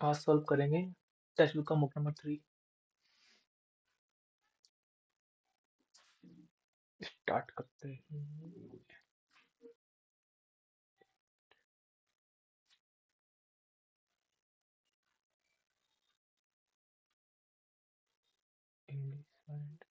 आज सॉल्व करेंगे text book का बुक नंबर 3। स्टार्ट करते हैं। English and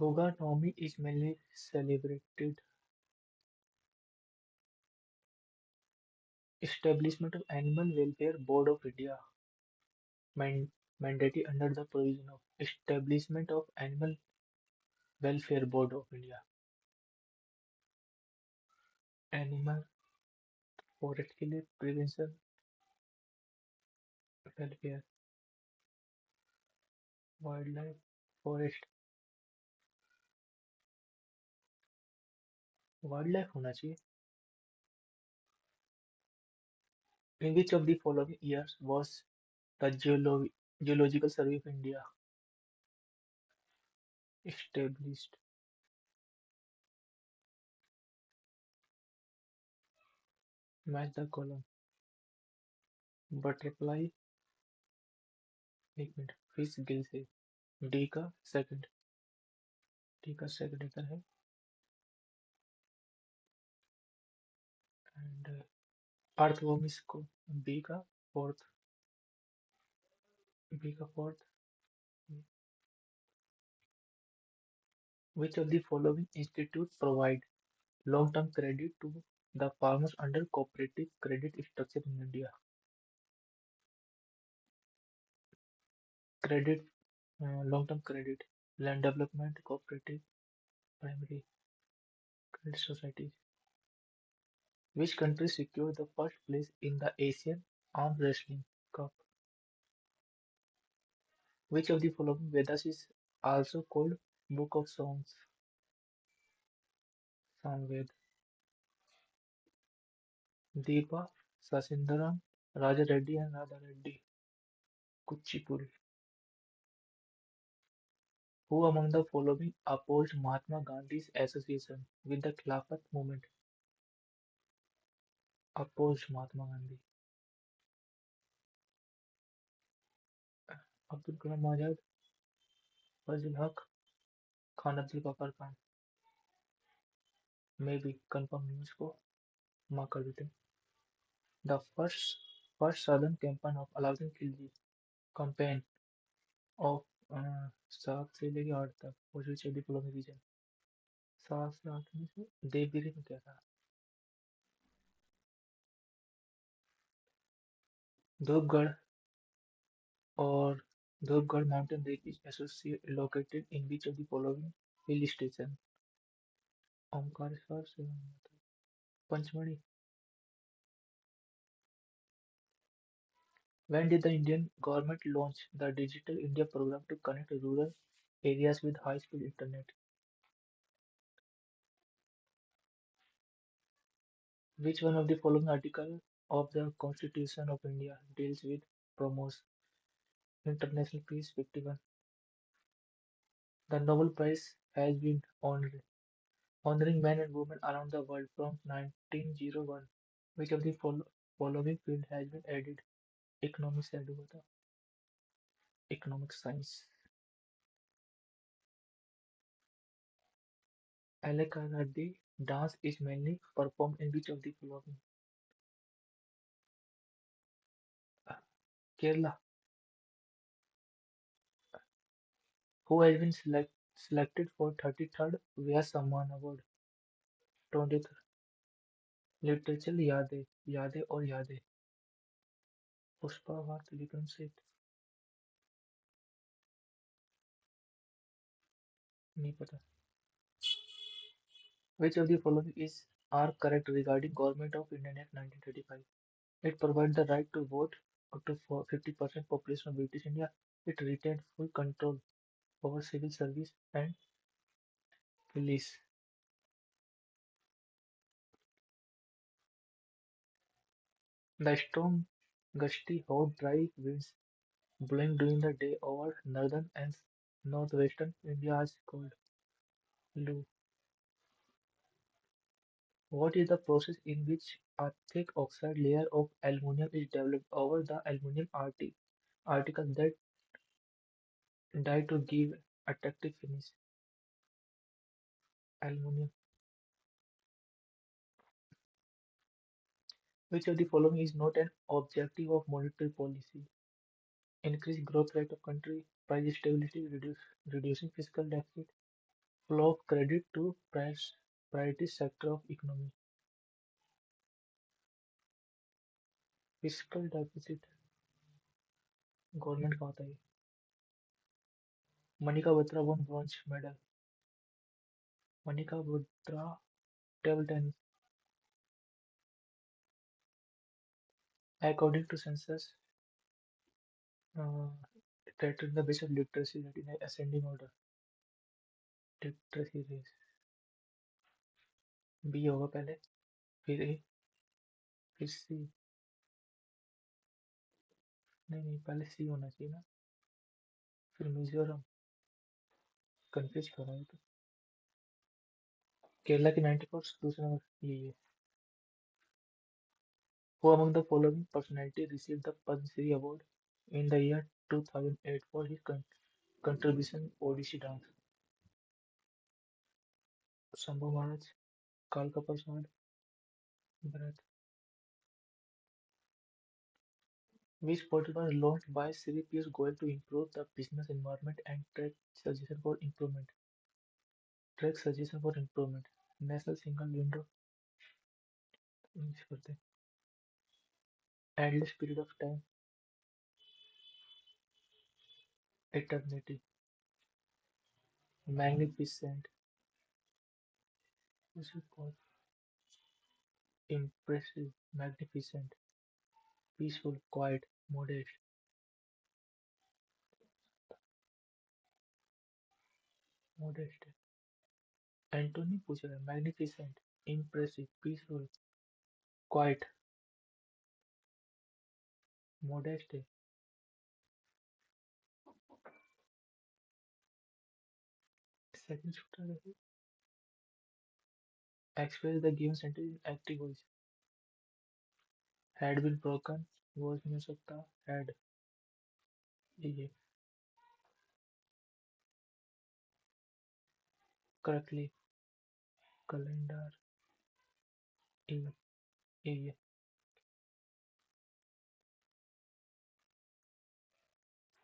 Goga Navami is mainly celebrated establishment of Animal Welfare Board of India, man- mandated under the provision of establishment of Animal Welfare Board of India, Animal Forest के लिए prevention welfare, wild life forest, wild life होना चाहिए। In which of the following years was the Geological Survey of India established? Match the column. Butterfly, एक minute, fish Gill से। D का second, D का second answer है। And earthworm इसको B का fourth, B का fourth. Which of the following institute provide long-term credit to the farmers under cooperative credit structure in India? Credit, long-term credit, land development cooperative, primary credit societies. Which country secured the first place in the Asian Arm Wrestling Cup? Which of the following Vedas is also called Book of Songs? Samved. Deepa, Sasindaram, Raja Reddy and Radha Reddy. Kuchipudi. Who among the following opposed Mahatma Gandhi's association with the Khilafat movement? Opposed Mahatma Gandhi. Abdul Kalam Azad, Fazil Haq, Khan Abdul Ghaffar Khan. Maybe confirm news को mark कर देते हैं। The first southern campaign of Alauddin Khilji campaign of 7 से लेके 8 तक was which of the following region? 7 से 8 में से देवगिरी में क्या था? धूपगढ़ और Dhupgarh mountain range is located in which of the following hill station? Omkareshwar, Pachmarhi. When did the Indian government launch the Digital India program to connect rural areas with high-speed internet? Which one of the following articles of the Constitution of India deals with promotes international peace? 51. The Nobel Prize has been honoring men and women around the world from 1901. Which of the following field has been added? Economics add हुआ था, economic science. Alakaradi dance is mainly performed in which of the following? Kerala. Who has been selected for 33rd Vyas Samman Award? 20th Literature यादें, यादें और यादें. पुष्पा भारत विक्रम सेठ, नहीं पता. Which of the following is are correct regarding Government of Indian Act 1935? It provides the right to vote up to 50% population of British India. It retained full control over civil service and police. The strong, gusty, hot, dry winds blowing during the day over northern and northwestern India is called Lu. What is the process in which a thick oxide layer of aluminum is developed over the aluminum articles that die to give attractive finish? Aluminum. Which of the following is not an objective of monetary policy? Increase growth rate of country, price stability, reducing fiscal deficit, flow of credit to priority sector of economy. Fiscal deficit government का होता है. Manika Batra won bronze medal. Manika Batra table tennis. According to census, uh, that is the base of literacy that in ascending order. Literacy rate B होगा पहले फिर ए फिर सी. नहीं नहीं पहले सी होना चाहिए ना फिर मिजोरम. कंफ्यूज कर रहा है तो. केरला की 94 दूसरा नंबर ये है. Who among the following personality received the Padma Shri award in the year 2008 for his contribution Odissi dance? Shambhu Maharaj, Kalka Prasad, Bharat. Which portal was launched by Sri Piyush Goyal to improve the business environment and suggestion for improvement? Track suggestion for improvement. National single window करते हैं. Endless period of time, eternity. Magnificent, what's it called? Impressive, magnificent, peaceful, quiet, modest, modest. Antony पूछ रहा है magnificent impressive peaceful quite modest है. Second छोटा है. Express the given sentence in active voice. Had been broken voice नहीं हो सकता. Had ये करेक्टली. कैलेंडर ये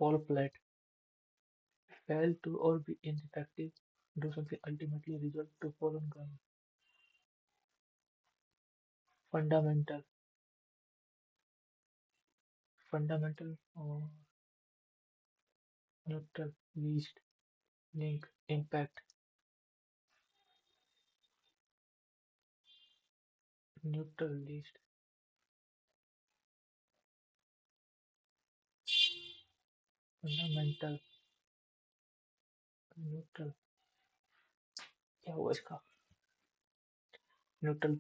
fall flat. fail to or be ineffective do something ultimately result to fall on ground. Fundamental, fundamental or neutral, least, link, impact, neutral, least, fundamental, neutral. क्या हुआ इसका? Neutral.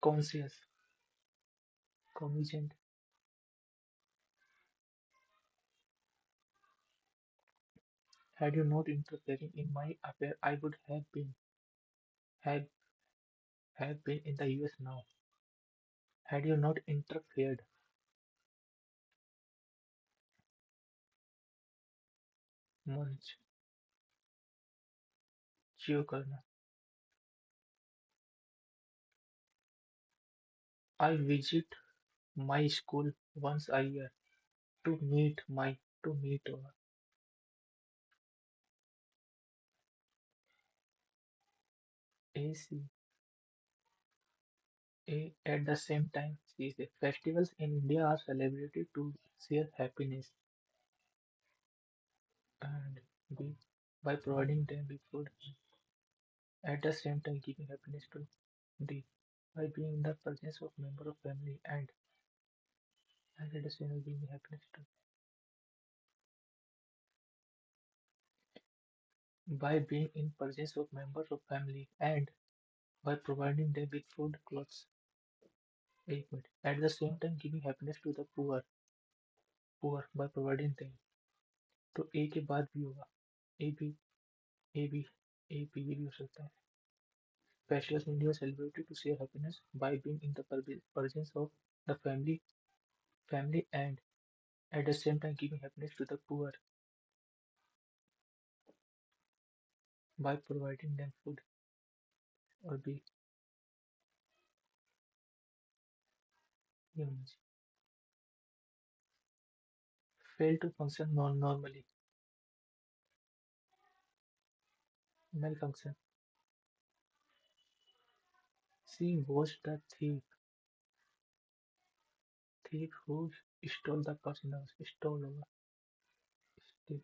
Conscious, cognisant. Had you not interfering in my affair, I would have have been in the US now. Had you not interfered, munch, chew करना. I visit my school once a year to meet AC at the same time. She said, festivals in India are celebrated to share happiness and be, by providing them with food, at the same time giving happiness to the by being in the presence of member of family and at the same time giving happiness to by being in presence of members of family and by providing them with food, clothes, equipment. At the same time, giving happiness to the poor by providing them. तो ए के बाद भी होगा ए भी ए भी ए भी ये भी हो सकता है. Festivals in India are celebrated to share happiness by being in the presence of the family and at the same time giving happiness to the poor by providing them food or be humans. Fail to function non-normally. Malfunction. She was the thief who stole the person else. Stole over. Thief.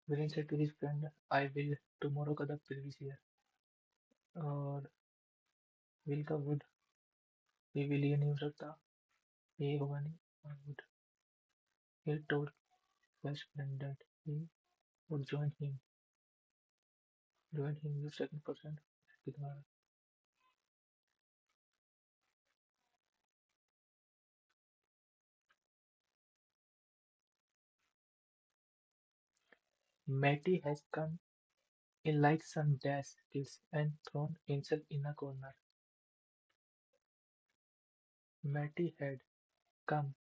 Villain said to his friend, I will tomorrow का the previous year. और will का would ये will ये नहीं हो सकता ये होगा नहीं और would. He told best friend that he would join him use second person के द्वारा. Matty has come in like some dash kills and thrown himself in a corner. Matty had come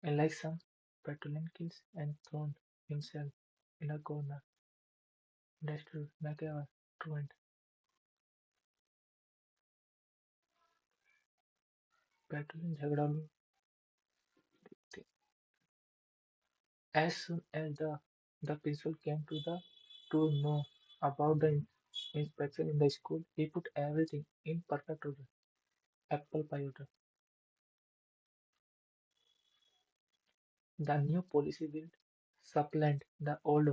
in like some petulant kills and thrown himself in a corner. That's true. McEwan, truant. Petulant झगड़ालू थे. As soon as the principal came to know about the inspection in the school, he put everything in perfect order. Apple pie order. The new policy will supplant the old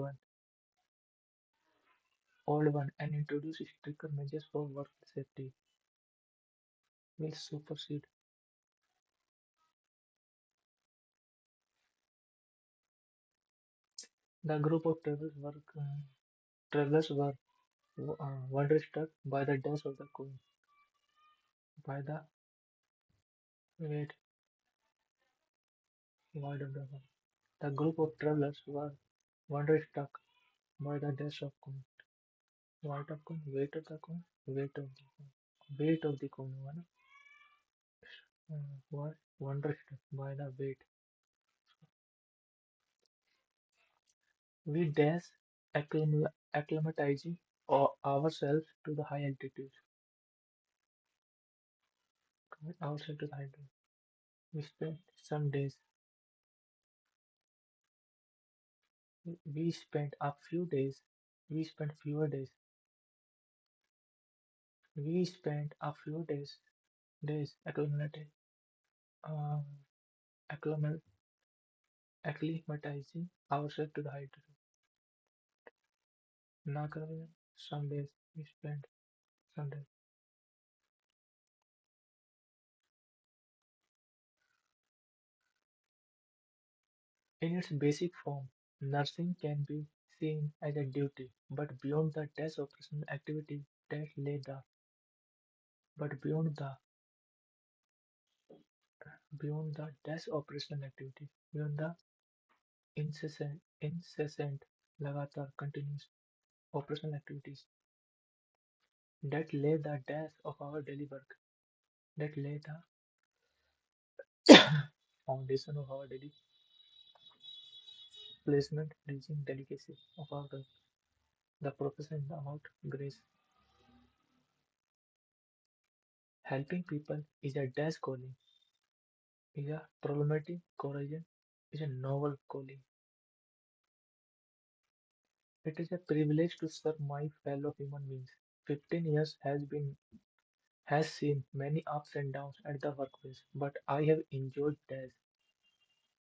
one and introduce stricter measures for work safety. Will supersede. The group of travelers were wonderstruck by the dash of the coin, by the weight wide of the coin. The group of travelers were wonderstruck by the dash of coin, weight of coin, weight of the coin, weight of the coin. One were wonderstruck by the weight. We dash acclimatizing ourselves to the high altitude. Ourselves to the high altitude. We spent some days. We spent a few days. We spent fewer days. We spent a few days um, acclimat- acclimatizing ourselves to the high altitude. Nagarjuna, some days we spent some days. In its basic form, nursing can be seen as a duty, but beyond the dash operational activity that lay the but beyond the dash operational activity, beyond the incessant लगातार continuous operational activities that lay the dash of our daily work, that lay the foundation of our daily placement, reaching delicacy of our work, the profession about grace. Helping people is a dash calling, is a problematic courageous, is a novel calling. It is a privilege to serve my fellow human beings. 15 years has seen many ups and downs at the workplace, but I have enjoyed dash.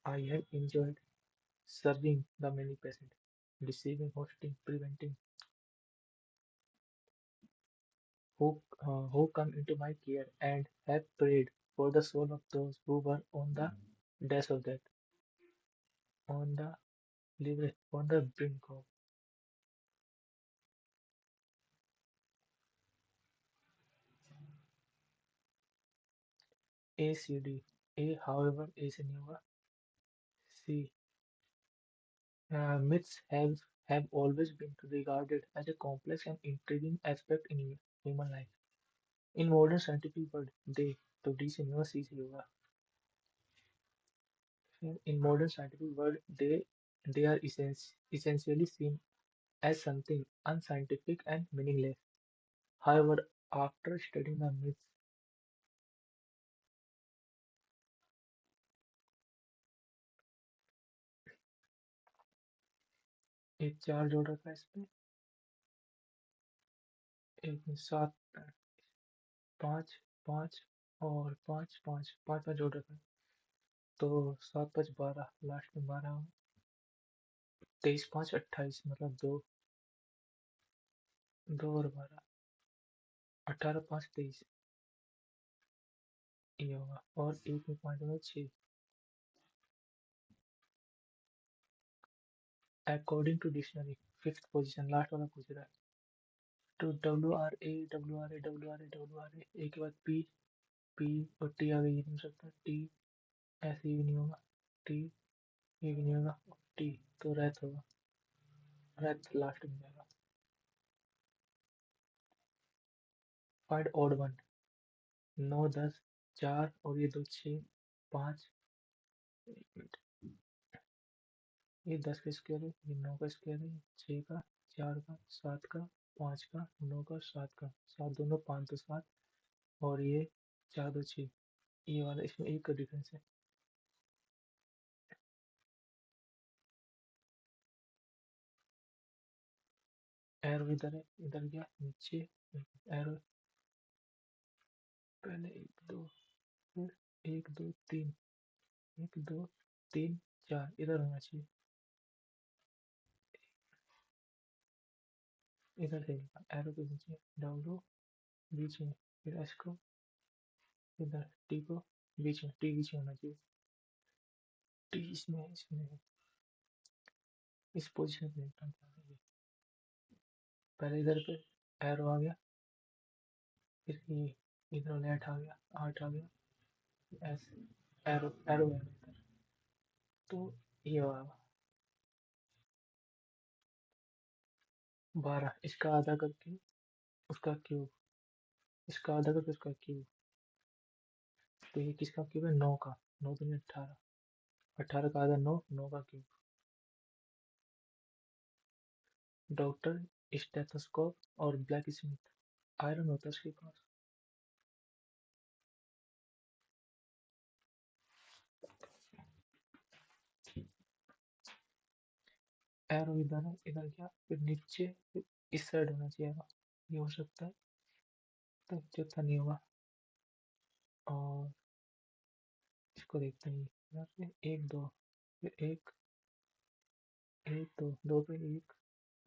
I have enjoyed serving the many patients, receiving, hosting, preventing, who come into my care and have prayed for the soul of those who were on the dash of death, on the brink of. A C D. A, however, A से नहीं होगा. C. Myths have always been regarded as a complex and intriguing aspect in human life. In modern scientific world, they तो D से नहीं होगा, C से होगा. In modern scientific world, they are essentially seen as something unscientific and meaningless. However, after studying the myths, एक चार जोड़ रखा है इसमें, एक में सात, पाँच, पाँच और पाँच, पाँच पाँच पाँच जोड़ रखा है. तो सात पाँच बारह, लास्ट में बारह हो. तेईस पाँच अट्ठाईस, मतलब दो, दो और बारह, अठारह पाँच तेईस, ये होगा. और एक में पाँच होगा, छः. According to dictionary, fifth position, last वाला पूछ रहा है. तो डब्ल्यू आर ए ए के बाद पी, पी और टी आगे, ये नहीं हो सकता. टी ऐसे ही नहीं होगा. टी ये भी नहीं होगा. टी तो रैथ होगा. रैथ लास्ट में जाएगा. Find odd one. नौ दस, चार और ये दो, छः, पाँच. एक मिनट. ये दस का स्क्वायर है, ये नौ का स्क्वायर है, छः का, चार का, सात का, पाँच का, नौ का, सात का. सात दोनों पाँच दो सात, और ये चार दो छः. ये वाला, इसमें एक का डिफरेंस है. एरो इधर है, इधर गया नीचे. एरो पहले एक दो, फिर एक दो तीन, एक दो तीन चार, इधर होना चाहिए. इधर से एरो के नीचे डब्ल्यू बीच में, फिर एस को इधर, टी को बीच में, टी बीच में होना चाहिए. टी इसमें है, इसमें है. इस पोजीशन पे देखता हूँ क्या है ये. पहले इधर पे एरो आ गया, फिर ये इधर वाला आठ आ गया, आठ आ गया. एस, एरो एरो है इधर. तो ये वाला बारह, इसका आधा करके उसका क्यूब, इसका आधा करके उसका क्यूब. तो ये किसका क्यूब है? नौ का. नौ दूनी अट्ठारह, अट्ठारह का आधा नौ, नौ का क्यूब. डॉक्टर स्टेथोस्कोप और ब्लैक स्मिथ, आयरन होता है उसके पास. एरो इधर है, इधर क्या, फिर नीचे, फिर इस साइड होना चाहिए एरो. ये हो सकता है, तो चौथा नहीं होगा. और इसको देखते हैं. यहाँ पे एक दो, फिर एक, एक दो, दो पे एक,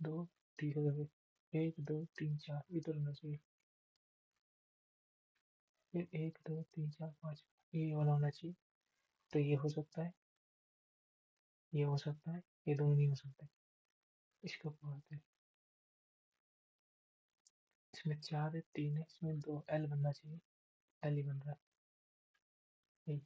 दो, तीसरे पे एक दो तीन चार, इधर होना चाहिए. फिर एक दो तीन चार पाँच, ये वाला होना चाहिए. तो ये हो सकता है, ये हो सकता है, ये दोनों नहीं हो सकते. इसको बोलते हैं. इसमें चार है, तीन है, इसमें दो. एल बनना चाहिए, एल ही बन रहा है.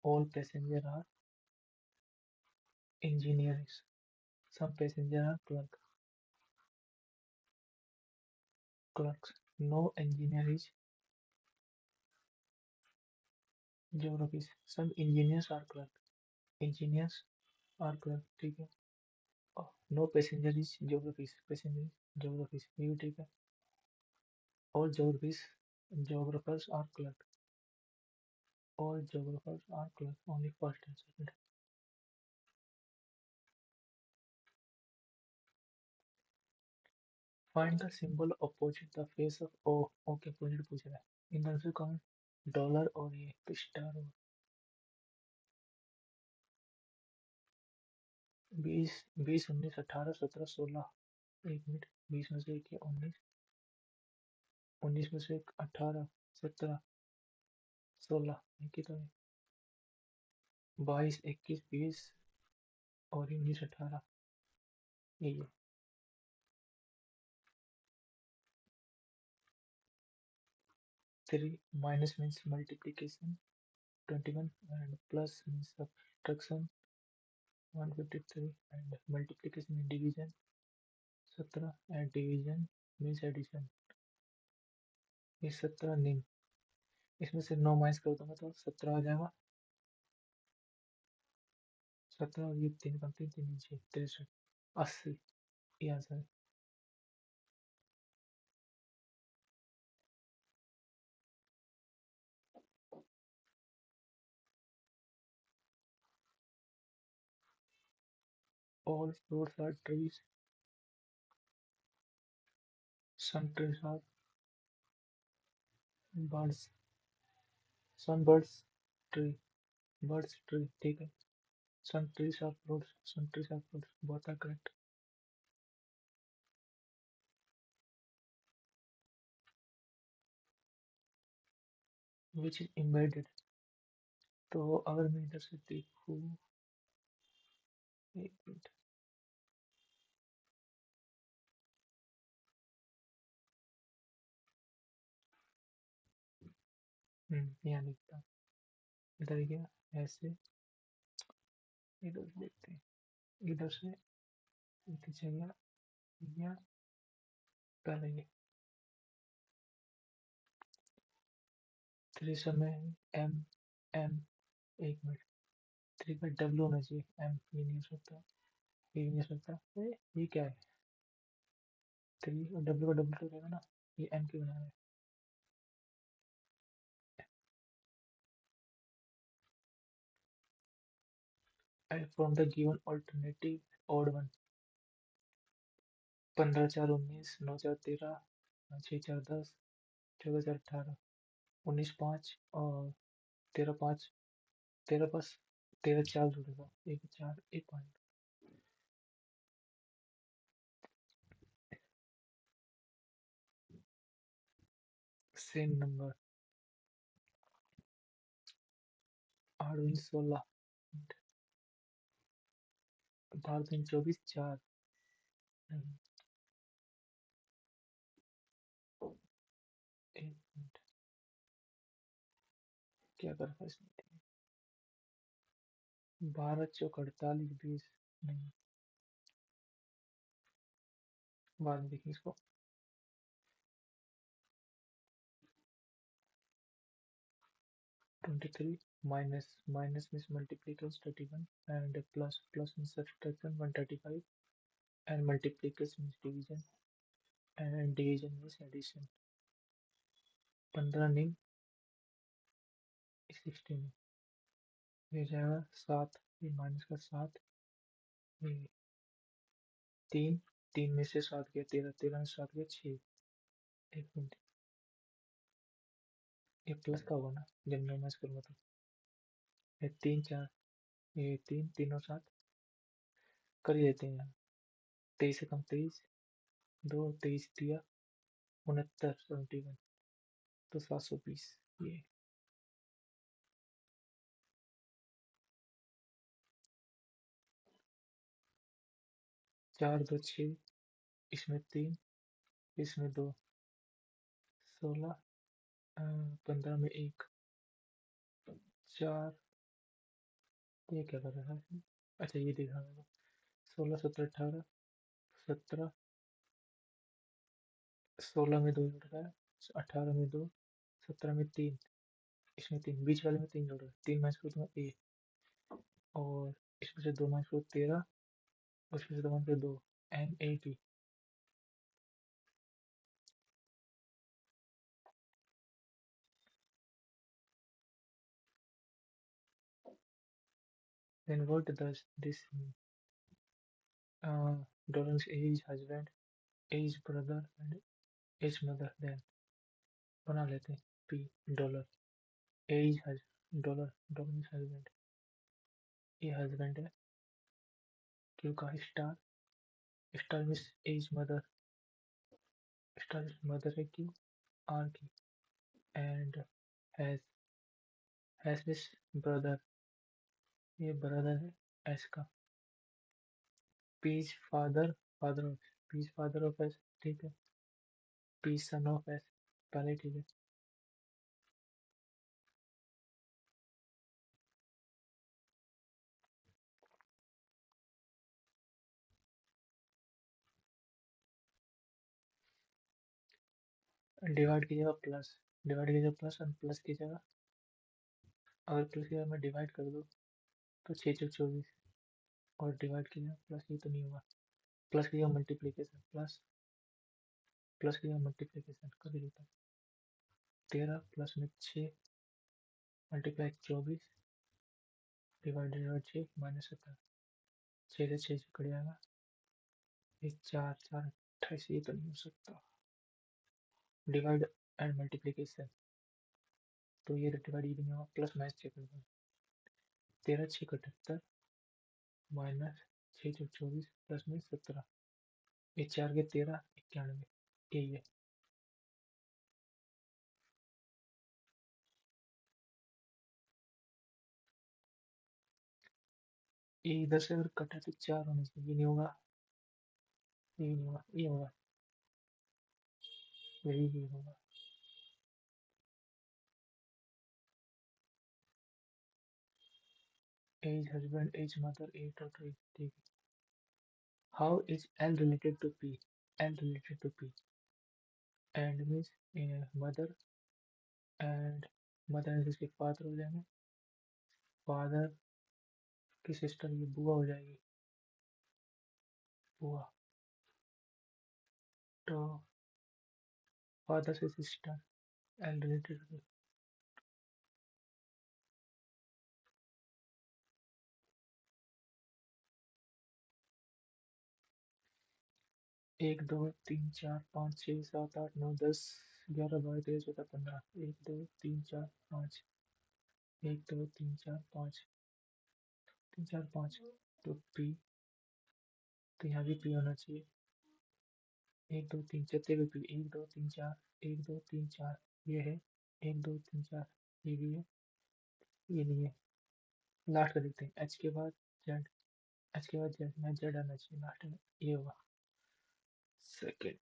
All passenger are engineers, some passenger are clerks. No engineer is geographies. Some engineers are clerk. Engineers are clerk. ठीक है. No passenger is geographies. Passenger is geographies. ये भी ठीक है. All geographies, geographers are clerk. All geographers are clerk. Only first and second. Find the symbol opposite the face of O. Okay, opposite पूछ रहा है. इनमें से कौन? डॉलर और ये स्टार. और बीस, बीस उन्नीस अठारह सत्रह सोलह. एक मिनट. बीस में से एक है उन्नीस, उन्नीस में से एक अठारह, सत्रह, सोलह, एक ही तो है. बाईस इक्कीस बीस और उन्नीस अठारह, यही है. 3 minus means multiplication 21 and plus means subtraction 153 and multiplication means division 17 and division means addition ये 17 नहीं इसमें से 9 माइनस कर दूंगा तो 17 आ जाएगा 17 और ये 3 कम 3 3 नीचे 63 80 ये आंसर है all fruits are trees some trees are birds some birds tree birds tree ठीक है some trees are fruits some trees are fruits both are correct which is embedded तो अगर मैं इधर से देखूँ एक मिनट यहाँ लिखता हूँ इधर गया ऐसे इधर से देखते हैं इधर से पीछे गया या पहले ये थ्री समय एम एम एक मिनट थ्री का डब्ल्यू होना चाहिए एम ये नहीं हो सकता ये नहीं हो सकता ये क्या है थ्री और डब्ल्यू का डब्ल्यू तो रहेगा ना ये एम क्यों बना है from the given alternative odd one 15 4 19 9 4 13 6 4 10 14 4 18 19 5 और 13 5 13 5 13 4 जुड़ेगा एक 4 एक पॉइंट सेम नंबर 8 दिन 16 12 दिन 24 4 एक मिनट क्या कर रहा है इसमें 12 चौक 48 20 नहीं बाद में देखेंगे इसको 23 minus minus means multiplication 31 and plus means subtraction 135 and multiplication means division and division means addition 15 नहीं 16 ये जाएगा 7 ये माइनस का 7 ये 3 3 में से 7 गया 13 13 में 7 गया 6 एक मिनट ये प्लस का होगा ना जब मैं माइनस करूँगा तो ये 3 4 ये 3 3 और 7 कर ही देते हैं यहाँ 23 से कम 23 2 23 दिया 69 71 तो 720 ये 4 2 6 इसमें 3 इसमें 2 16 15 में 1 4 ये क्या कर रहा है इसमें अच्छा ये दिखा रहा है 16 17 18 17 16 में 2 जुड़ रहा है 18 में 2 17 में 3 इसमें 3 बीच वाले में 3 जुड़ रहा है 3 माइनस करो तो ए और इसमें से 2 माइनस करो 13 उसमें से 2 माइनस करो 2 N A T then what does this mean Dolan's age husband age brother and age mother then बना लेते हैं P dollar as dollar dollar husband ये हस्बैंड है क्यू का star star miss as mother star mother है Q R की and has has miss brother ये brother है एस का P's father father of P's father of S ठीक है पीज सन ऑफ एस पहले ठीक है डिवाइड की जगह प्लस, डिवाइड की जगह प्लस और प्लस की जगह, अगर प्लस की जगह मैं डिवाइड कर दूँ तो 6 चौक 24, और डिवाइड की जगह प्लस, ये तो नहीं होगा। प्लस की जगह मल्टीप्लीकेशन, प्लस प्लस की जगह मल्टीप्लीकेशन कर देता हूँ। 13 प्लस में 6 मल्टीप्लाई 24 डिवाइडेड बाई 6 माइनस 17, 6 से 6 कट जाएगा, ये 4 4 28, ये तो नहीं हो सकता। डिवाइड एंड मल्टीप्लीकेशन, तो ये डिवाइड ये भी नहीं होगा, प्लस माइनस 6 कर दूँ। 13 6 78 माइनस 6 चौक 24 प्लस में 17, ये 4 के 13 91, यही है। ये इधर से अगर कटा तो 4 होने चाहिए, ये नहीं होगा, ये नहीं होगा, ये होगा, यही होगा। As husband, as mother, as daughter, as, ठीक है। How is L related to P? L related to P, and means mother, and mother इसके फादर हो जाएंगे, फादर की सिस्टर ये बुआ हो जाएगी, बुआ, तो फादर से सिस्टर, एल रिलेटेड टू, 1 2 3 4 5 6 7 8 9 10 11 12 13 14 15, 1 2 3 4 5, 1 2 3 4 5 तो पी, तो यहाँ भी पी होना चाहिए। 1 2 3 जितने भी पी, 1 2 3 4, 1 2 3 4 ये है, 1 2 3 4 ये भी है, ये नहीं है। लास्ट का देखते हैं, एच के बाद जेड, एच के बाद जेड, मैं जेड आना चाहिए लास्ट में, ये होगा सेकेंड।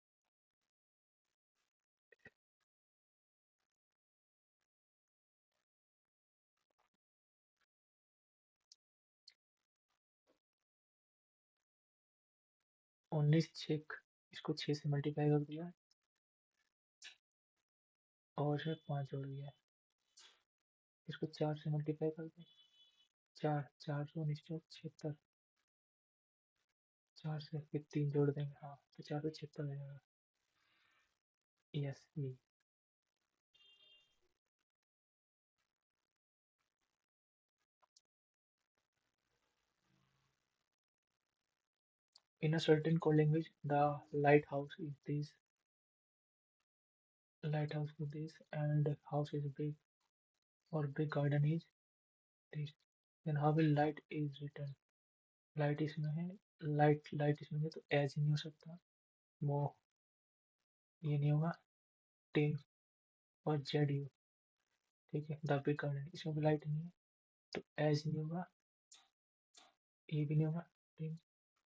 19 6, इसको 6 से मल्टीप्लाई कर दिया और इसमें 5 जोड़ दिया, इसको 4 से मल्टीप्लाई कर दिया, 4 4 19 76, 4 से फिर 3 जोड़ देंगे, हाँ तो 4 से 76 हो जाएगा, यस ये। In a certain code language, the lighthouse is this, lighthouse is this, and house is big, or big garden is this. Then how will light is written? Light इसमें है, लाइट इसमें है, तो एज नहीं हो सकता, वो ये नहीं होगा, टिम और जेड यू, ठीक है। द बिग गार्डन, इसमें भी लाइट नहीं है, तो एज नहीं होगा, ये भी नहीं होगा, टिम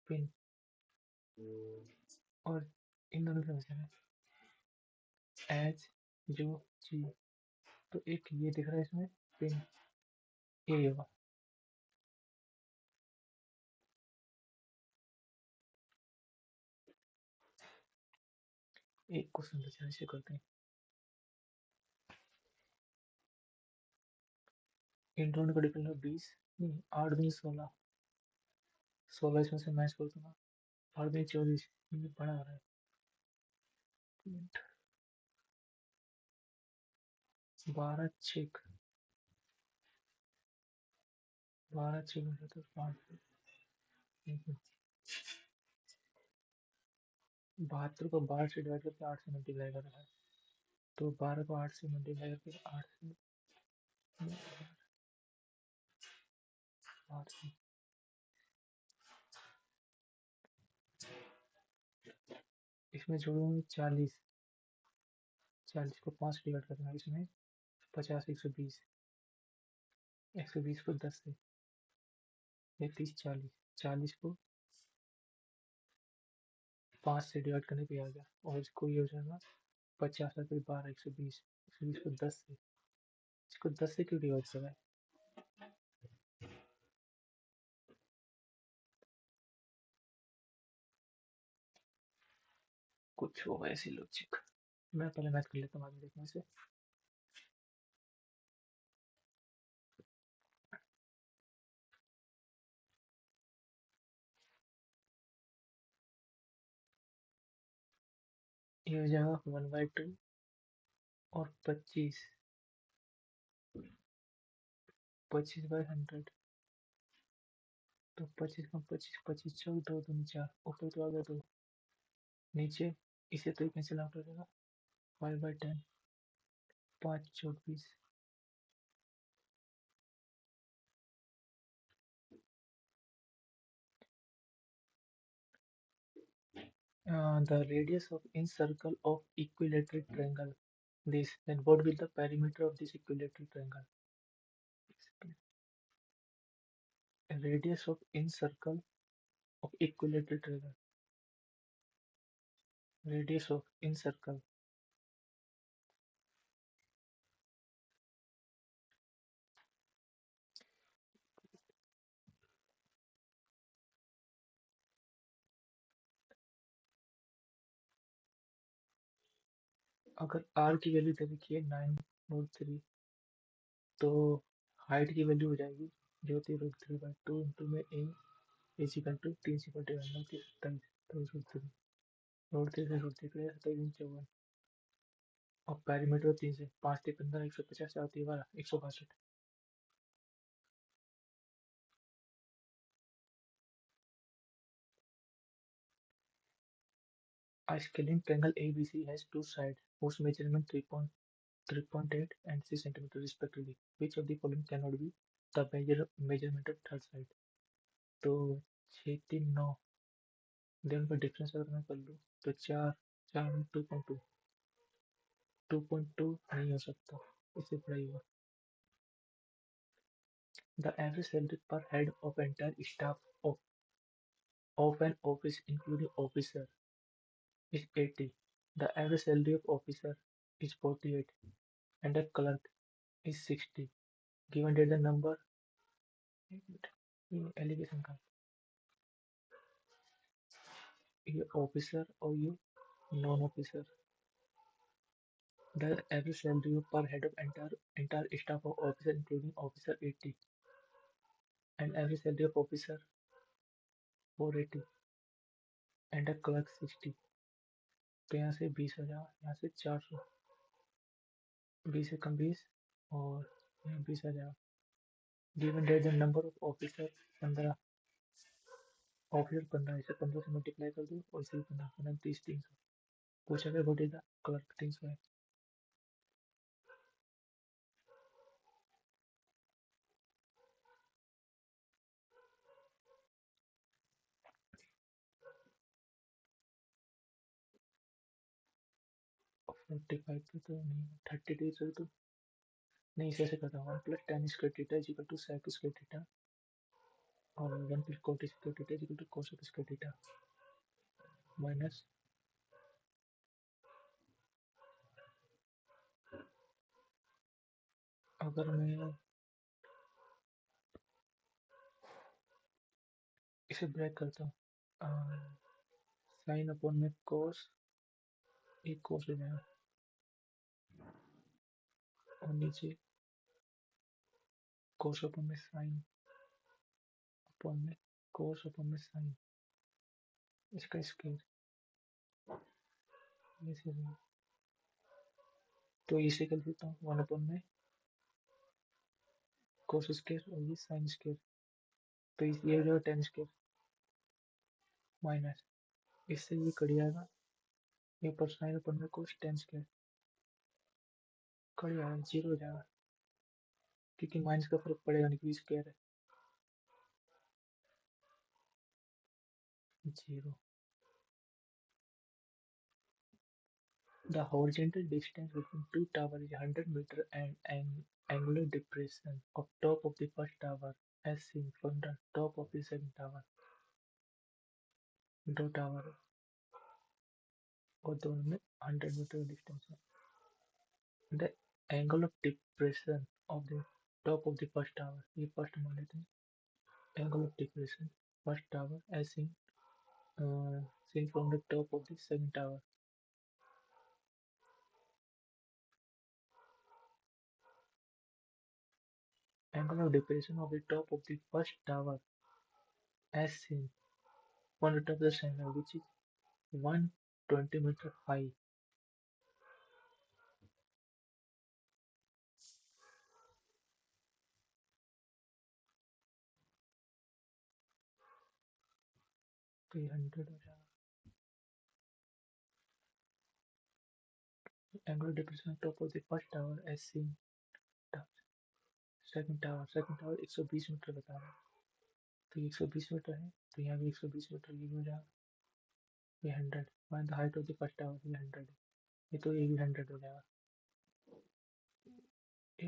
पिन, और इन दोनों का वजन है एज जो जी, तो एक ये दिख रहा है इसमें पिन, ये होगा। एक क्वेश्चन बचा, इसे करते हैं। इंट्रोन का डिफरेंस 20 नहीं, 8 दूनी 16, 16 इसमें से मैच कर दूंगा, 8 दूनी 24, ये बड़ा हो रहा है, 12 छेक, 12 छेक में से तो 5, 72 को 12 से डिवाइड करके 8 से मल्टीप्लाई कर रहा है, तो 12 को 8 से मल्टीप्लाई करके 8 से, 8 से, इसमें जोड़ूंगा 40, 40 को 5 से डिवाइड करना है, इसमें 50 120, 120 को 10 से, 30 40, 40 को 5 से डिवाइड करने पे आ गया, और इसको ये हो जाएगा 50 और फिर 12 120, 120 को 10 से, इसको 10 से क्यों डिवाइड कर रहा है, कुछ होगा ऐसी लॉजिक। मैं पहले मैथ कर लेता हूँ, बाद में देखना इसे। ये हो जाएगा 1/2 और 25, 25/100। तो 25 का 25, 25 चौक, 2 2 4, ऊपर तो आ गया 2, नीचे इसे तो कैंसिल आउट हो जाएगा। 5/10, 5 चौक 20। The radius of in circle of equilateral triangle. This, then what will the perimeter of this equilateral triangle? Radius of in circle of equilateral triangle. Radius of in circle. अगर r की value दे रखी है 9√3, तो height की value हो जाएगी जो थी √3/2 इंटू में a इज इक्वल टू 3 तो √3 से √3 के 27, और पैरीमीटर 3 से 5 से 15, 150, 4 12, 162। A scalene triangle ABC has two sides whose measurement 3.8 and 6 centimeters respectively. Which of the following cannot be the measurement of third side? तो 6 3 9, देन का डिफरेंस अगर मैं कर लूँ तो 4 4 में 2.2, 2.2 नहीं हो सकता, इससे बड़ा ही होगा। The average salary per head of entire staff of an office including officer is 80. The average salary of officer is 48 and a clerk is 60. Given that the number, ये एलिगेशन का, ये ऑफिसर और ये non officer. The average salary per head of entire staff of officer including officer 80 and average salary of officer 480 and a clerk 60। तो यहाँ से 20 हो जाएगा, यहाँ से 400, 20 से कम 20 और यहाँ 20 आ जाएगा। Given that the number of officer 15, officer 15, इसे 15 से मल्टीप्लाई कर दो और इसे 15 15 30 300। पूछा गया व्हाट इज द क्लर्क 300 है। 45 पे तो नहीं, 32 से तो नहीं, इसे ऐसे करता हूँ 1 + tan square theta is equal to sec square theta और 1 + cot square theta is equal to cos square theta minus, अगर मैं इसे ब्रेक करता हूँ साइन अपॉन में cos, एक cos हो जाएगा और नीचे cos अपॉन में साइन अपॉन में cos अपॉन में साइन, इसका स्क्वायर ऐसे होगा। तो इसे कर देता हूँ 1 अपॉन में cos स्क्वायर और ये साइन स्क्वायर, तो ये हो जाएगा tan स्क्वायर माइनस, इससे ये कट जाएगा, ये पर साइन अपॉन में cos tan स्क्वायर कट जाएगा, 0 हो जाएगा क्योंकि माइनस का फर्क पड़ेगा नहीं, स्क्वायर है 0। The horizontal distance between two towers is 100 meter and angular depression of top of the first tower as seen from the top of the second tower। दो टावर और दोनों में 100 मीटर डिस्टेंस है। The angle of depression of the top of the first tower, ये first मान लेते हैं, angle of depression first tower as seen from the top of the second tower। Angle of depression of the top of the first tower as seen on the top of the center, which is 120 meter high. 300 हो जाएगा. Angle of depression of top of the first tower as seen. Second tower 120 metre बता रहा है. तो 120 metre है, तो यहाँ भी 120 मीटर ये भी हो जाएगा. ये 100. Find the height of the first tower. ये 100 है. ये तो ये भी 100 हो जाएगा.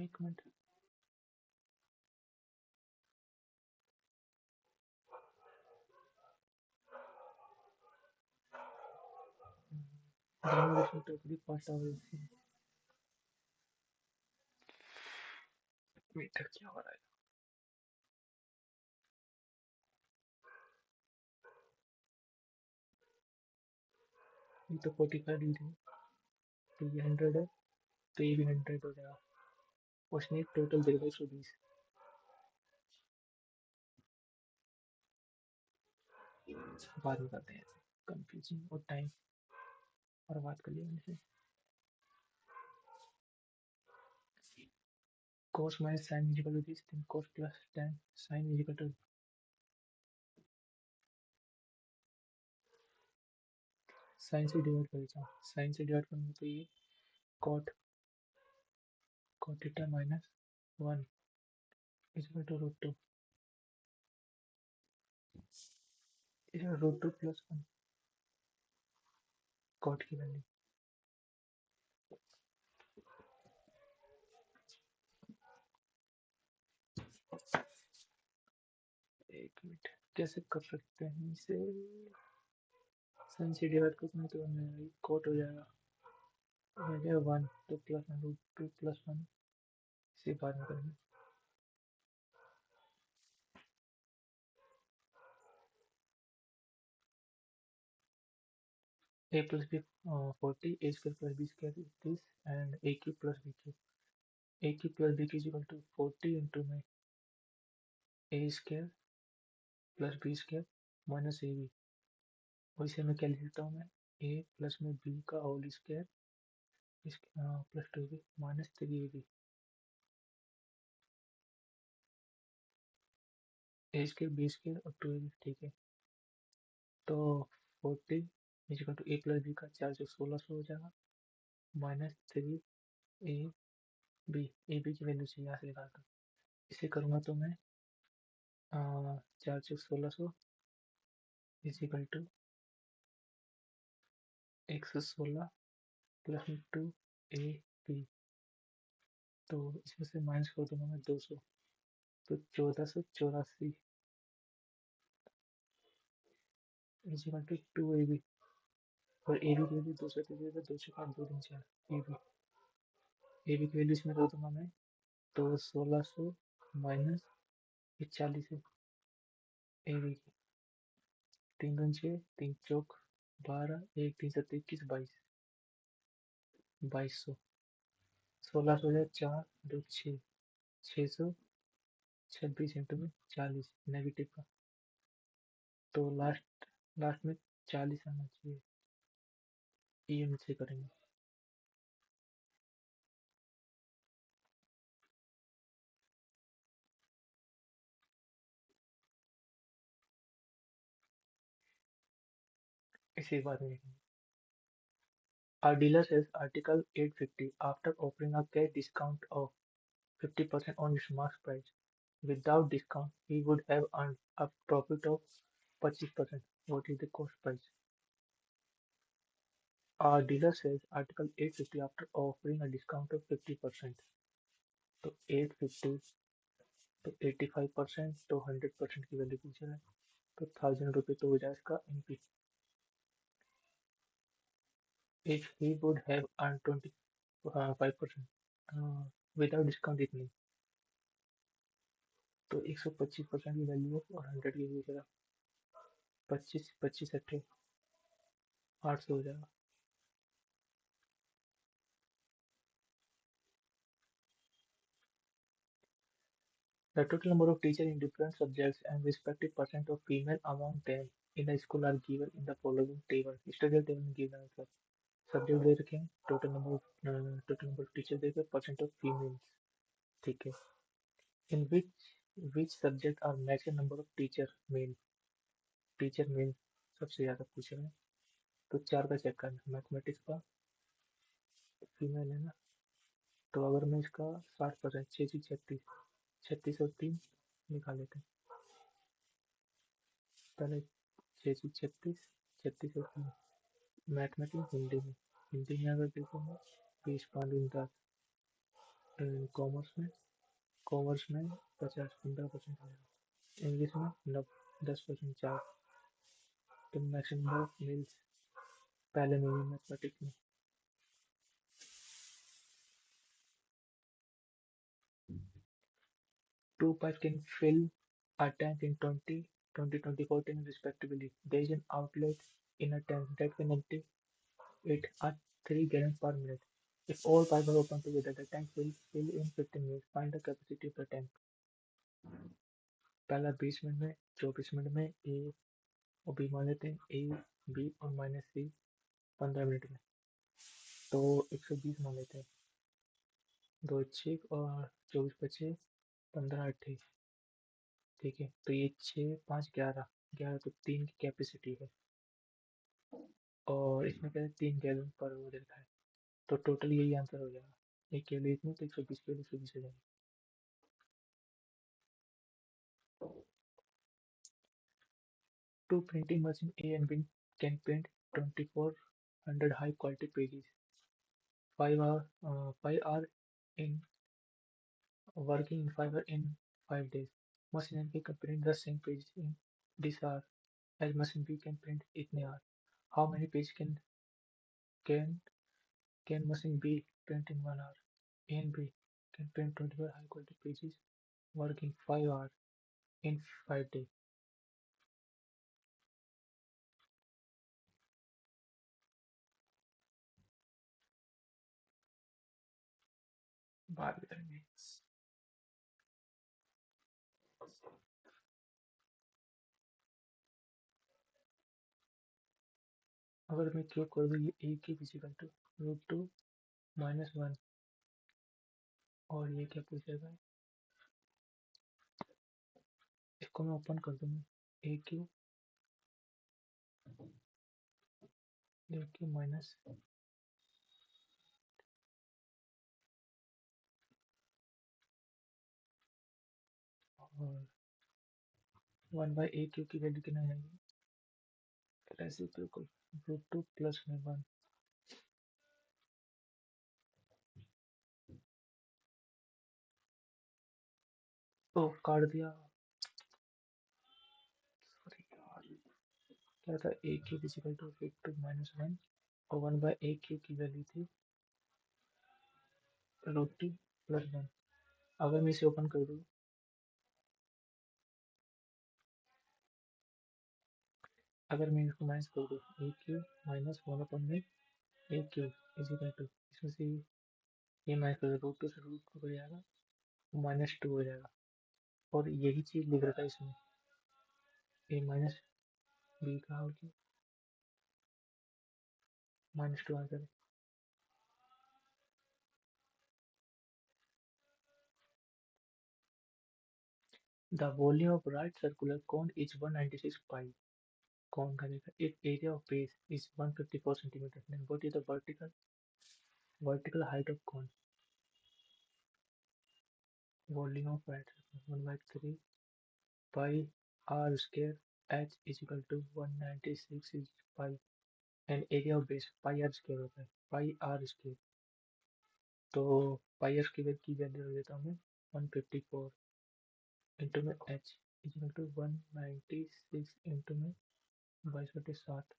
एक minute. Demolition of the first tower is seen. Metre क्या हो रहा है? ये तो 45 डिग्री है, तो ये 100 है, तो ये भी 100 हो जाएगा. उसने टोटल दे दिया 120. बाद में करते हैं ऐसे कंफ्यूजिंग और टाइम और बात कर लिया मैंने. cos minus sin is equal to this, then cos plus tan sin is equal to sine से डिवाइड कर देता हूँ. साइन से डिवाइड करूँगा तो ये cot cot theta minus 1 is equal to root 2 is root 2 plus 1 cot की value. एक मिनट. कैसे कर सकते हैं इसे? साइन से डिवाइड करना तो कॉट हो जाएगा. हो जाएगा 1 तो प्लस 1 रूट 2 प्लस 1 इसे बाद में करेंगे. a plus b 40 a square plus b square is this and a cube plus b cube. a cube plus b cube is equal to 40 into my a square plus b square minus a b. और इसे मैं क्या लिख सकता हूँ? मैं a plus में b का whole square plus 2b minus 3ab. A square b square और 2ab. ठीक है. तो 40 is equal to a plus b का 4 1600 हो जाएगा माइनस 3ab. ए बी की वैल्यू से यहाँ से निकालता हूँ. इसे करूँगा तो मैं 4 1600 इजिकल टू 116 प्लस में 2ab. तो इसमें से माइनस कर दूंगा मैं 200. तो 1484 इजिकल टू 2ab. और ए बी की वैल्यू 200 की जगह 200 2 दिन 4. ए बी की वैल्यू इसमें कर दूंगा मैं. तो 1600 माइनस 40 है ए बी की. 3 दूनी 6 3 चौक 12 1 3 7 21 22 2200. 1600 हो जाए 4 2 6 626 इंटू में 40 नेगेटिव का. तो लास्ट लास्ट में 40 आना चाहिए. ये हम से करेंगे. इसी बात में our dealer says article 850 after offering a cash discount of 50% on its mark price. Without discount, he would have earned a profit of 25%. What is the cost price? Our dealer says Article 850 after offering a discount of 50%. तो 850 तो 85% तो 100% की value पूछ रहा है. तो 1000 रुपये तो हो जाए इसका MP. If he would have earned 25% without discount इतनी, तो 125% की वैल्यू है और 100 की पूछ रहा. 25 25 अट्ठे 800 हो जाएगा. The total number of teachers in different subjects and respective percent of female among them in the school are given in the following table. Study table में given है सर. सब्जेक्ट दे रखे हैं, टोटल नंबर ऑफ टीचर दे रखे हैं, percent of females. ठीक है. In which subject are maximum number of teacher male सबसे ज्यादा पूछ रहे हैं. तो चार का चेक करना. मैथमेटिक्स का फीमेल है ना, तो अगर मैं इसका 60%, 6 6 36, 36 और 3 निकाल लेते हैं. पहले 6 6 36, 36 और 3. मैथमेटिक्स हिंदी में अगर देखो मैं 20 5 10. कॉमर्स में कॉमर्स में 50 15% आएगा. इंग्लिश में 10% 4. तो मैक्सिमम ऑफ मेल्स पहले में मैथमेटिक्स में. Two pipes can fill a tank in 20 tanks respectively. There is an outlet in a tank that can empty it at 3 gallons per minute. If all pipes are open together, the tank will fill in 15 minutes. Find the capacity of the tank. पहला 20 minute में, 24 minute में, ए और B मान लेते हैं. ए b और minus सी 15 minute में, तो 120 मान लेते हैं. 2 6 और 24 बचे 15 8. ठीक है, तो ये 6 5 11, तो 3 की कैपेसिटी है. और इसमें क्या है, 3 गैलन पर वो देता है. तो टोटल यही आंसर हो जाएगा. एक के लिए इतने, तो 120 के लिए 120 हो जाएगा. Two printing machine A and B can print 2400 high quality pages. 5 hour in working in 5 hour in 5 days. Machine A can print the same pages in this hour as machine B can print इतने hour. How many pages can can machine B print in 1 hour? A and B can print 24 high quality pages working 5 hours in 5 days. बात करेंगे. अगर मैं cube कर दूँ, ये ए की physical to √2 - 1, और ये क्या पूछेगा, इसको मैं ओपन कर दूँ. ए क्यू माइनस और 1/a क्यू की वैल्यू कितना आएगी, रेसिप्रोकल √2 + में 1. तो काट दिया. सॉरी यार, क्या था, ए क्यू फिजिकल टू √2 - 1, और 1/a क्यू की वैल्यू थी √2 + 1. अगर मैं इसे ओपन कर दूँ, अगर मैं इसको माइनस कर दूँ, ए क्यू - 1/में ए क्यू इजिकल टू, इसमें से ये माइनस कर दो, √2 से √2 हो जाएगा, -2 हो जाएगा. और यही चीज लिख रखा है इसमें, ए माइनस बी का हो गया, -2 आंसर है. The volume of right circular cone is 196 pi. कौन करेगा, if area of base is 154 centimeter, then what is the vertical height of cone. Volume of right circular 1/3 pi r square h is equal to 196 is pi, and area of base pi r square होता है, pi r square. तो pi r square की value दे देता हूँ मैं 154 into में H equal to 196 into में 22/7.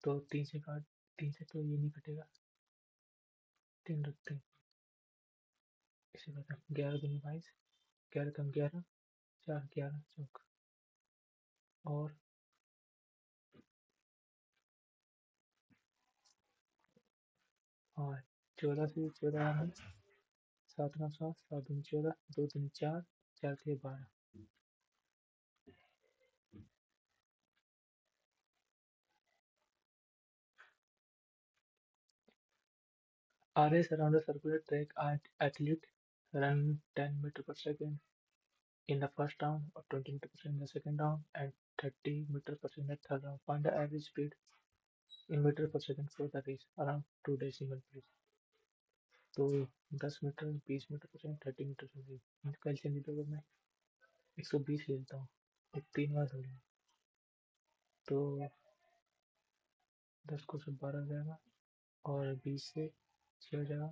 तो 3 से तो ये नहीं कटेगा, 3 रखते हैं. इसे बता 11 × 22, 11 × 11 4, 11 चौक, और हाँ 14 से 14 में सात नौ सात, सात दूनी 14, दो तीन चार, चार तिया 12. A race around a circular track, athlete run 10 meters per second in the first round, or 20 meters per second in the second round, and 30 meters per second in the third round. Find the average speed in meters per second for the race around 2 decimal place. तो 10 metre, 20 metre पर second, 30 metre पर second, calcium litre को मैं 120 ले लेता हूँ, एक 3 बार दौड़ूंगा तो 10 को से 12 हो जाएगा, और 20 से 6 हो जाएगा,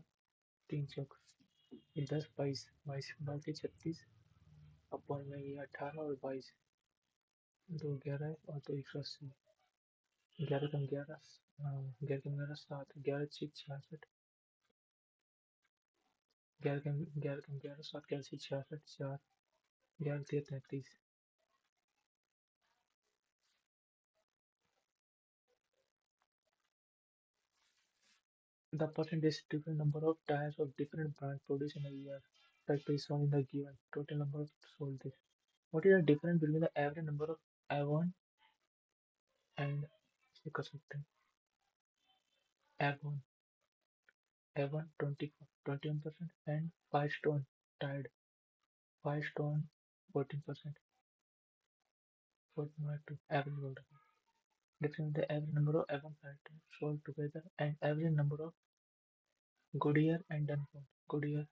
3 चौक 10, 22, 22 बाईस 36, अपन में ये 18 और 22, 2 11 और 2 180, 11 कम 11, 11 कम 11 7, 11 6 66, 11 कम 11 7, 11 6 66, 4, 11 3 33. The percentage different number of tires of different brand produced in a year. Factor is shown in the given. Total number of sold this. What is the difference between the average number of Avon and इसे कर सकते हैं Avon Avon 21% and Firestone tired Firestone 14%. 14 average बोल रहा है. Difference the average number of Avon Firestone sold together and average number of Goodyear and Dunlop. Goodyear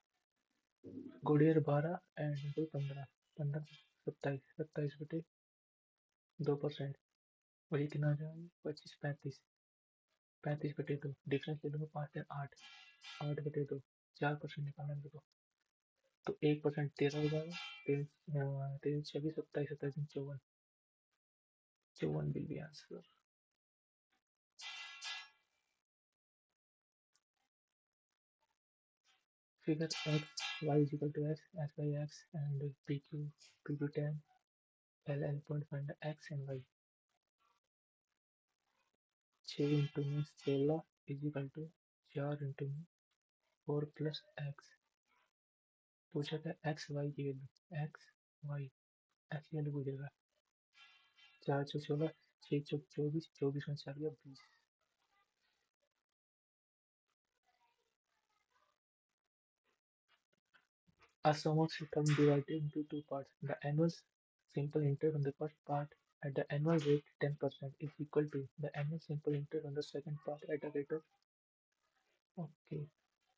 12 and Dunlop 15. 15 27 27 बटे 2%. वही कितना आ जाएगा 25 35. 35/2 डिफरेंस ले लूँगा 5 या 8. 8/2 4% निकालना है मेरे को. तो 1% 13 हो जाएगा. 23 26 27 27 54. 54 will be answer. Figure x y is equal to x, s by x, and pq 10. L point find the x and y. 6 into में 16 इज इक्वल टू 4 इंटू में 4 प्लस एक्स. पूछा था एक्स वाई की value. X Y x की value पूछेगा. 4 चौक 16, 6 चौक 24, 24 में 4 गया 20. A sum of term divided into two parts. The annual simple interest on the first part at the annual rate 10% is equal to the annual simple interest on the second part at a rate of okay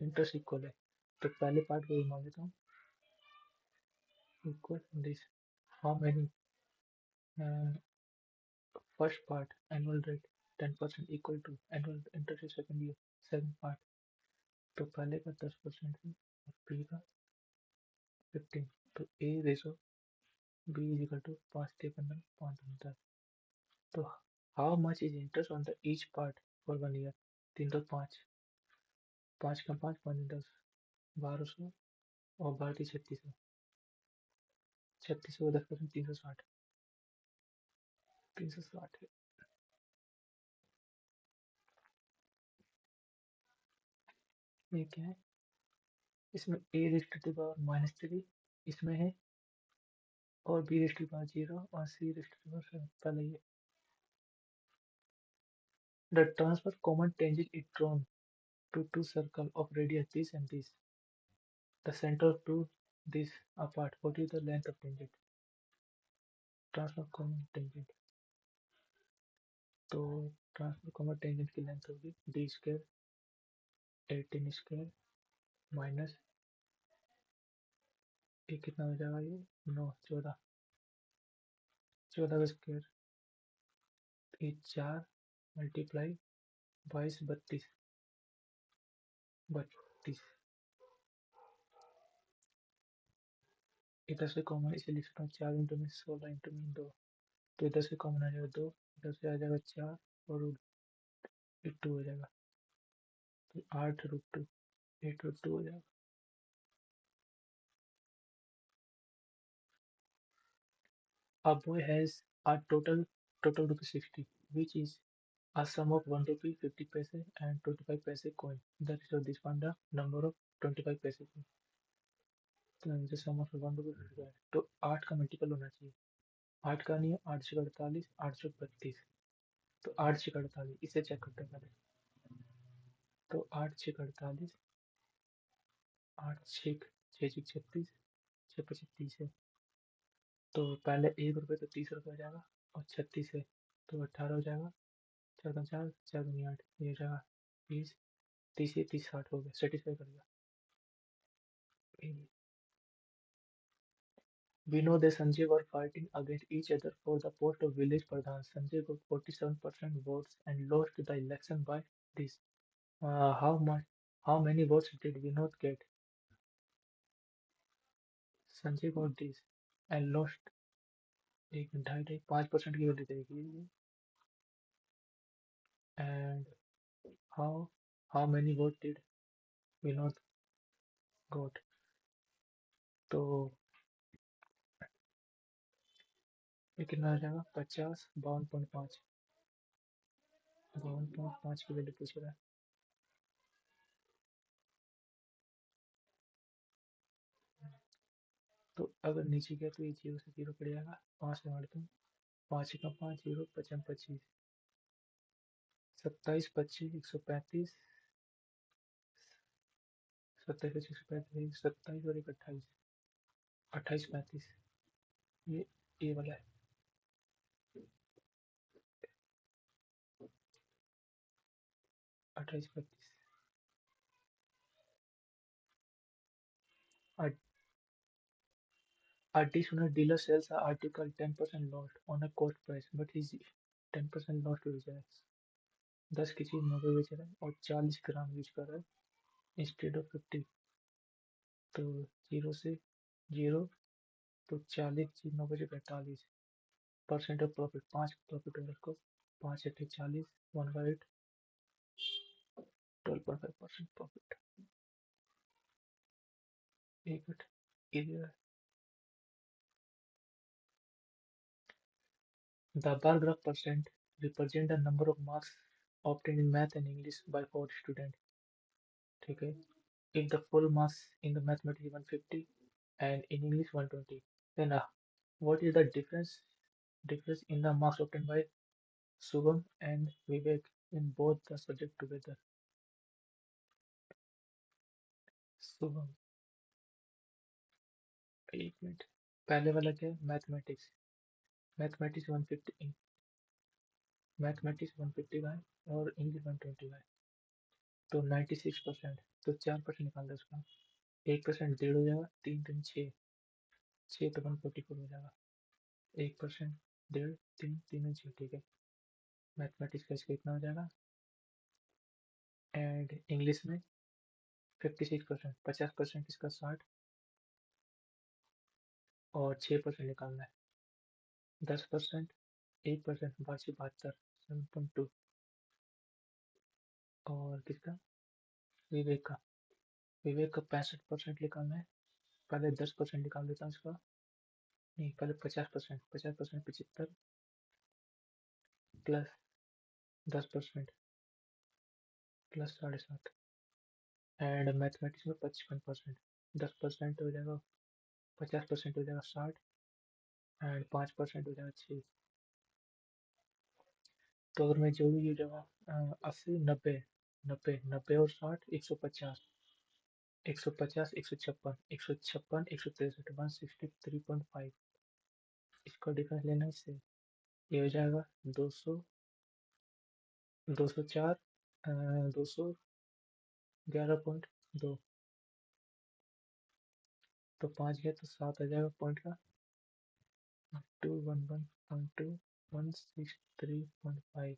interest equal है. तो पहले part को मान लेता हूँ equal this. How many first part annual rate 10% equal to annual interest second year second part. तो पहले का 10% है और बी का 15. तो A ratio B is equal to 5 3 15 5 10. तो how much is interest on the each part for 1 year. 3 तो 5, 5 का 5 5 10, 1200 और 12 3600. 3600 10% 360. 360 है. ये क्या है इसमें ए रेस्ट टू पावर -3 इसमें है और बी रेस्ट टू पावर 0 और सी रेस्ट टू पावर 7 पहले ये. The transfer common tangent is drawn to two circles of radius this and this. The center of two this apart. What is the length of tangent? Transfer common tangent. तो transfer common tangent की length होगी d² 18² minus ये कितना हो जाएगा ये 9 14 14 का square ये 4 मल्टीप्लाई 22 32 32. इधर से कॉमन इसे लिख सकता हूँ 4 इंटू में 16 इंटू में 2. तो इधर से कॉमन आ जाएगा 2, इधर से आ जाएगा 4 और रूट 2 हो जाएगा. तो 8√2 8√2 हो जाएगा. A boy has a total rupees 60, which is a sum of 1 rupee 50 paise and 25 paise coin. That is this one the number of 25 paise coin. तो मुझे सम ऑफ 1 to 50 है तो 8 का मल्टीपल होना चाहिए। 8 का नहीं है, 8 से 48, 832। तो 8 6 48 इसे चेक करते हैं पहले। तो 8 6 48, 8 6 6 6 36, 6 25 30 है। तो पहले 1 रुपये तो 30 रुपये हो जाएगा, और 36 है तो 18 हो जाएगा। 4 4 4 8, ये हो जाएगा 20। 30 30 60 हो गया, सेटिस्फाई कर गया। We know that Sanjay were fighting against each other for the post of village pradhan. Sanjay got 47% votes and lost the election by this. How much? How many votes did Vinod get? Sanjay got this and lost एक ढाई ढाई 5% की value देगी। And how many votes did Vinod got? तो ये कितना आ जाएगा? 50 52.5। 52.5 की वैल्यू पूछ रहा है। तो अगर नीचे गया तो ये 0 से 0 पड़ जाएगा। 5 से मारता हूँ, 5 का 5 0 55 25, 27 25 135, 27 25 135, 27 और एक 28, 28 35। ये वाला है। 28 35। Additional dealer sells the article 10% lost on a cost price, but his 10% lost बेच रहा है। 10 की चीज 9 पे बेच रहा है और 40 ग्राम यूज कर रहा है इंस्टेड ऑफ 50। तो 0 से 0, तो 40 चीज 9 बजे 45 परसेंट ऑफ प्रॉफिट। 5 प्रॉफिट है उसको। 5 8 40, 1/8, 12.5% प्रॉफिट। एक मिनट, इधर the bar graph percent represent the number of marks obtained in math and English by 4 students. ठीक है। If the full marks in the mathematics is 150 and in English 120, then what is the difference in the marks obtained by Subham and Vivek in both the subject together? Subham, एक minute, पहले वाला क्या है? Mathematics. Mathematics 150, mathematics 150 का है और English 120 का है। तो 96%, तो 4% निकाल दो उसका। 1% 1.5 हो जाएगा, 3 3 6, 6 तो 144 हो जाएगा। 1% 1.5, 3 3 6, ठीक है। मैथमेटिक्स का इसका इतना हो जाएगा। एंड इंग्लिश में 56%, 50% इसका 60 और 6% निकालना है। 10%, 1% 72, 7.2। और किसका? विवेक का। विवेक का 65% निकालना है। पहले 10% निकाल देता हूँ इसका। नहीं, पहले 50%, 50% 75 प्लस 10% प्लस 7.5। एंड मैथमेटिक्स में 55%। 10% हो जाएगा, 50% हो जाएगा 60 एंड 5% हो जाएगा 6। तो अगर मैं जोड़ू ये जगह 80 90, 90 और 60, 150, 150 156, 156 163, 163.5। इसका डिफरेंस लेना है इससे। ये हो जाएगा 200, 204, 211.2। तो 5 गया तो 7 आ जाएगा पॉइंट का। 211.2, 163.5।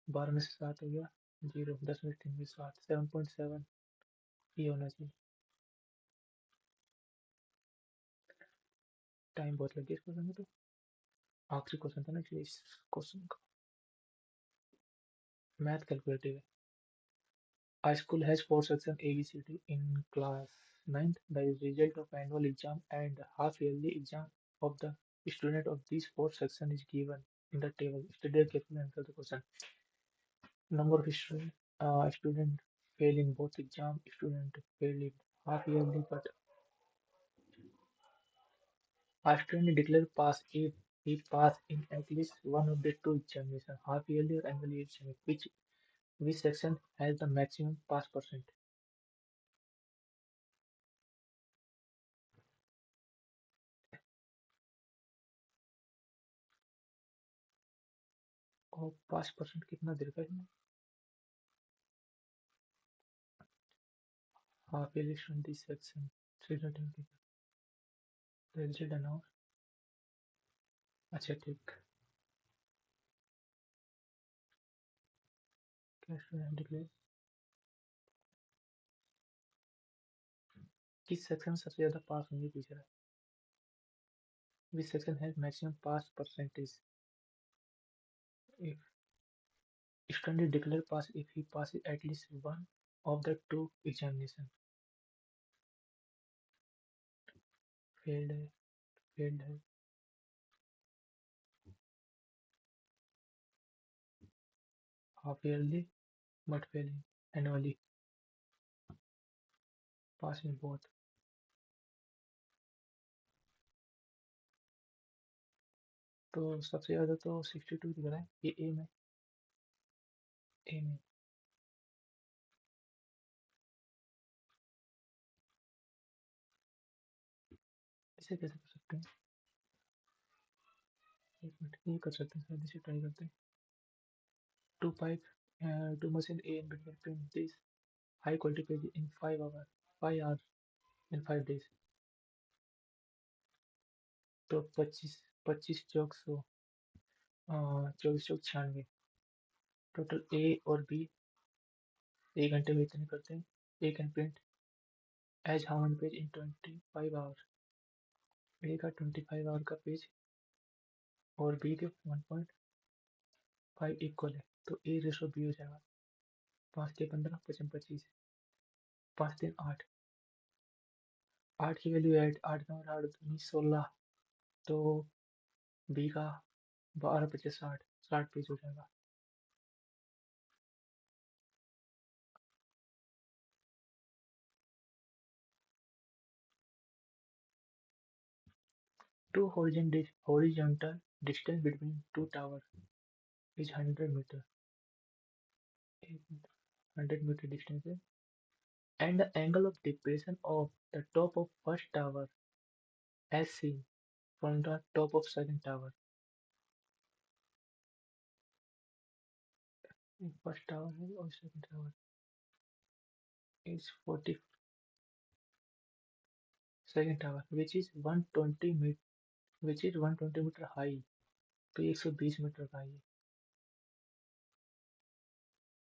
12 में से 7 हो गया 0, 10 में से 3 में 7, 7.7 ये होना चाहिए। टाइम बहुत लग गया इस क्वेश्चन में, तो आखिरी क्वेश्चन था ना इसलिए इस क्वेश्चन का मैथ कैलकुलेटिव है। A school has 4 sections ABCD in class 9th. The result of annual exam and half-yearly exam of the student of these 4 sections is given in the table. Study carefully and answer the question. Number of student fail in both exam. Student fail in half-yearly, but A student declare pass if he pass in at least one of the two examinations, half yearly or annually exam, which section has the maximum pass percent? और पास percent कितना दे रखा है इसमें? Half yearly student section 320 result announce. अच्छा ठीक। क्या student declare किस section में सबसे ज्यादा पास होंगे पूछ रहा है। Which section has maximum pass percentage? If student declare pass if he passes at least one of the two examination। Failed है, फेल्ड है, half yearly but failing, annually pass में बोथ। तो सबसे ज्यादा तो 62 दिख रहा है ये ए में। ए में इसे कैसे कर सकते हैं? एक मिनट ये कर सकते हैं, शायद इसे ट्राई करते हैं। Two pipe two machine a and b print this high quality page in 5 hour 5 hours in 5 days. तो 25 25 चौक 100, 24 चौक 96, टोटल ए और बी 1 घंटे में इतने करते हैं। A can print as how many page in 25 hour. A का 25 आवर का page और बी के 1.5 इक्वल है, तो ए रेशो बी हो जाएगा। 5 के 15 25 5 3 8, 8 की वैल्यू 8, 8 का मतलब 8 16, तो बी का 12 25 60, 60 पेज हो जाएगा। To horizontal distance between two towers is 100 meter, 100 meter distance है, and the angle of depression of the top of first tower as seen from the top of second tower। First tower है और second tower is 40, second tower which is 120 meter high, तो 120 meter का है।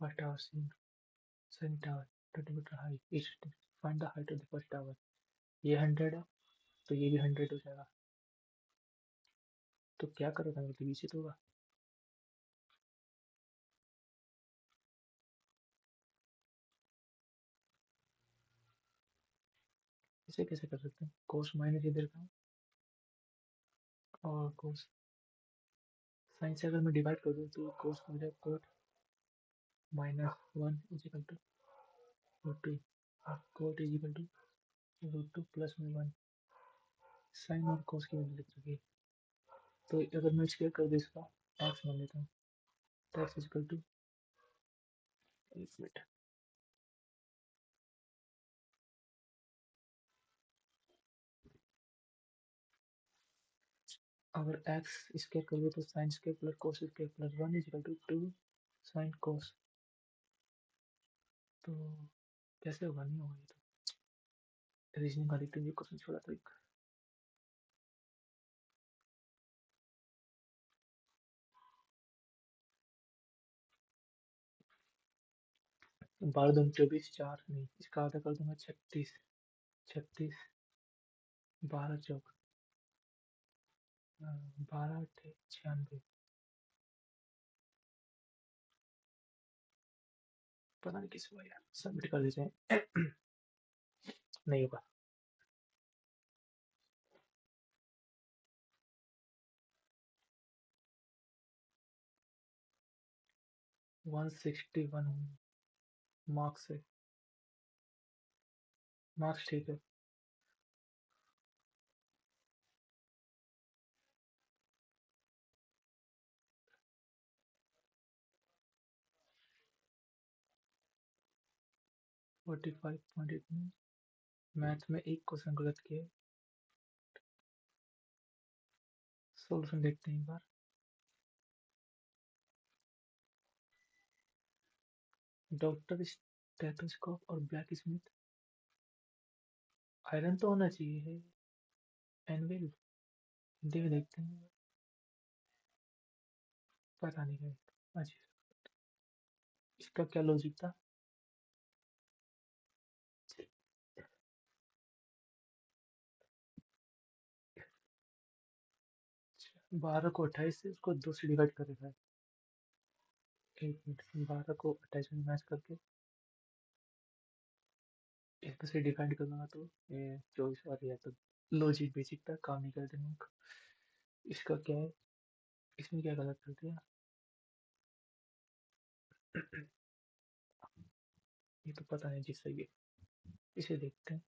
First tower से second tower 20 meter high is find the height of the first tower. ये 100 है तो ये भी 100 हो जाएगा। तो क्या करो था मतलब इसी तो होगा। इसे कैसे कर सकते हैं? कोस माइनस इधर का और कोस साइन से अगर मैं डिवाइड कर दूँ तो कोस हो जाएगा cot -1 is equal to √2, cot is equal to √2 plus में 1। साइन और कोस की वैल्यू लिख रखी है, तो अगर मैं स्क्वायर कर दूँ इसका एक्स मान लेता हूँ, तो x is equal to 1 minute, अगर एक्स स्क्वायर कर दो तो sine square plus cos square plus 1 is equal to 2 sine cos. तो कैसे होगा? नहीं होगा ये तो। रीजनिंग का देखते हैं क्वेश्चन छोड़ा था एक। 12 दूनी 24, 4 नहीं, इसका आधा कर दूंगा 36, 36 12 चौक 12 8 96। पता नहीं किस हुआ यार, सबमिट कर देते हैं। नहीं होगा। 161 मार्क्स है। मार्क्स ठीक है। 45.8 में मैथ में एक क्वेश्चन गलत किया। सॉल्यूशन देखते हैं एक बार। डॉक्टर स्टेथोस्कोप और ब्लैक स्मिथ। आयरन तो होना चाहिए है। एनविल। हिंदी में देखते हैं। पता नहीं है। अच्छा, इसका क्या लॉजिक था? 12 को 28 से उसको 2 से डिवाइड कर रखा है। 1 मिनट, 12 को 28 में मैच करके इसमें से डिवाइड करूंगा तो ये 24 आ गया। तो लॉजिक बेसिक था, काम नहीं करते लोग। इसका क्या है? इसमें क्या गलत कर दिया? ये तो पता नहीं जिससे ये। इसे देखते हैं।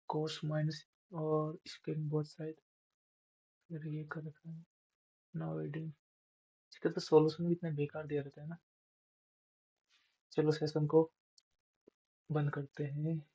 कोस माइनस और इसके बोथ साइड। फिर ये कर रखा है। Now adding. इसका तो सॉल्यूशन भी इतना बेकार दिया रहता है ना। चलो सेशन को बंद करते हैं।